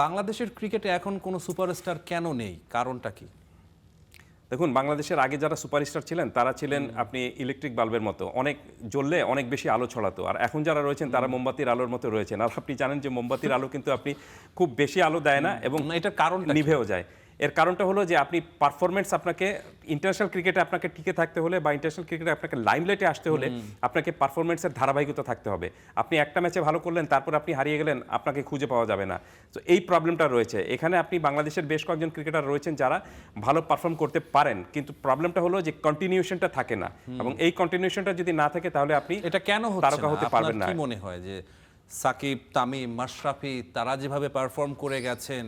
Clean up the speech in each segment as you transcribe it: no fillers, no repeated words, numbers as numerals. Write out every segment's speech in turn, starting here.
বাংলাদেশের ক্রিকেটে এখন কোনো সুপারস্টার কেন নেই, কারণটা কি? দেখুন, বাংলাদেশের আগে যারা সুপারস্টার ছিলেন তারা ছিলেন আপনি ইলেকট্রিক বাল্বের মতো, অনেক জ্বললে অনেক বেশি আলো ছড়াতো। আর এখন যারা রয়েছেন তারা মোমবাতির আলোর মতো রয়েছেন। আর আপনি জানেন যে মোমবাতির আলো কিন্তু আপনি খুব বেশি আলো দেয় না এবং এটার কারণটা নিভেও যায়। এর কারণটা হলো যে আপনি পারফরমেন্স, আপনাকে ইন্টারন্যাশনাল ক্রিকেটে আপনাকে টিকে থাকতে হলে বা ইন্টারন্যাশনাল ক্রিকেটে আপনাকে লাইমলাইটে আসতে হলে আপনাকে পারফরমেন্সের ধারাবাহিকতা থাকতে হবে। আপনি একটা ম্যাচে ভালো করলেন, তারপর আপনি হারিয়ে গেলেন, আপনাকে খুঁজে পাওয়া যাবে না। তো এই প্রবলেমটা রয়েছে এখানে। আপনি বাংলাদেশের বেশ কয়েকজন ক্রিকেটার রয়েছেন যারা ভালো পারফর্ম করতে পারেন, কিন্তু প্রবলেমটা হলো যে কন্টিনিউশনটা থাকে না। এবং এই কন্টিনিউশনটা যদি না থাকে তাহলে আপনি এটা কেন তারকা হতে পারবেন না। কি মনে হয় যে সাকিব, তামিম, মাশরাফি তারা যেভাবে পারফর্ম করে গেছেন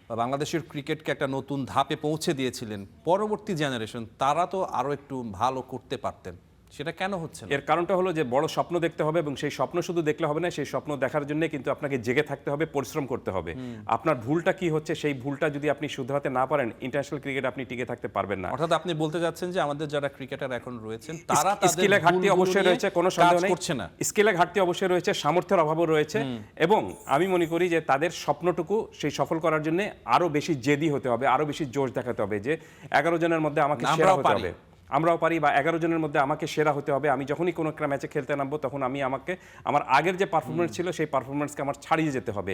বা বাংলাদেশের ক্রিকেটকে একটা নতুন ধাপে পৌঁছে দিয়েছিলেন, পরবর্তী জেনারেশন তারা তো আরো একটু ভালো করতে পারতেন, সেটা কেন হচ্ছে না? এর কারণটা হলো যে বড় স্বপ্ন দেখতে হবে এবং সেই স্বপ্ন শুধু দেখলে হবে না, সেই স্বপ্ন দেখার জন্য কিন্তু আপনাকে জেগে থাকতে হবে, পরিশ্রম করতে হবে। আপনার ভুলটা কি হচ্ছে, সেই ভুলটা যদি আপনি শুধরাতে না পারেন, ইন্টারন্যাশনাল ক্রিকেট আপনি টিকে থাকতে পারবেন না। অর্থাৎ আপনি বলতে যাচ্ছেন যে আমাদের যারা ক্রিকেটার এখন রয়েছেন তারা স্কিলে ঘাটতি অবশ্যই রয়েছে, কোনো সন্দেহ নেই। করছে না, স্কিলে ঘাটতি অবশ্যই রয়েছে, সামর্থ্যের অভাবও রয়েছে। এবং আমি মনে করি যে তাদের স্বপ্নটুকু সেই সফল করার জন্য আরো বেশি জেদি হতে হবে, আরো বেশি জোশ দেখাতে হবে যে 11 জনের মধ্যে আমাকে সেরা হতে হবে। আমরাও পারি, বা 11 জনের মধ্যে আমাকে সেরা হতে হবে। আমি যখনই কোনো একটা ম্যাচে খেলতে নামবো তখন আমি আমার আগের যে পারফরমেন্স ছিল সেই পারফরমেন্সকে আমার ছাড়িয়ে যেতে হবে।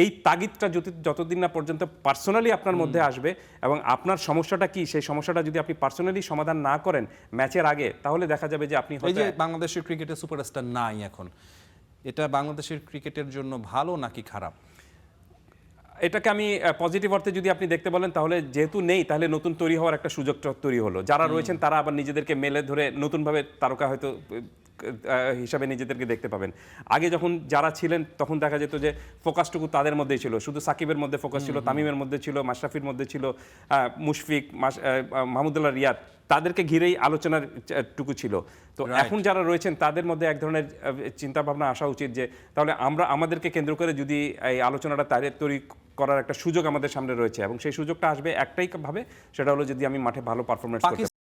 এই তাগিদটা যতদিন না পর্যন্ত পার্সোনালি আপনার মধ্যে আসবে এবং আপনার সমস্যাটা কি সেই সমস্যাটা যদি আপনি পার্সোনালি সমাধান না করেন ম্যাচের আগে, তাহলে দেখা যাবে যে আপনি এই যে বাংলাদেশের ক্রিকেটে সুপারস্টার নাই এখন, এটা বাংলাদেশের ক্রিকেটের জন্য ভালো নাকি খারাপ? এটাকে আমি পজিটিভ অর্থে যদি আপনি দেখতে বলেন, তাহলে যেহেতু নেই তাহলে নতুন তৈরি হওয়ার একটা সুযোগ তৈরি হলো। যারা রয়েছেন তারা আবার নিজেদেরকে মেলে ধরে নতুনভাবে তারকা হয়তো হিসাবে নিজেদেরকে দেখতে পাবেন। আগে যখন যারা ছিলেন তখন দেখা যেত যে ফোকাসটুকু তাদের মধ্যেই ছিল, শুধু সাকিবের মধ্যে ফোকাস ছিল, তামিমের মধ্যে ছিল, মাশরাফির মধ্যে ছিল, মুশফিক, মাহমুদুল্লাহ, রিয়াদ, তাদেরকে ঘিরেই আলোচনার টুকু ছিল। তো এখন যারা রয়েছেন তাদের মধ্যে এক ধরনের চিন্তা ভাবনা আসা উচিত যে তাহলে আমাদেরকে কেন্দ্র করে যদি এই আলোচনাটা তৈরি করার একটা সুযোগ আমাদের সামনে রয়েছে এবং সেই সুযোগটা আসবে একটাই ভাবে, সেটা হলো যদি আমি মাঠে ভালো পারফরমেন্স করতে পারি।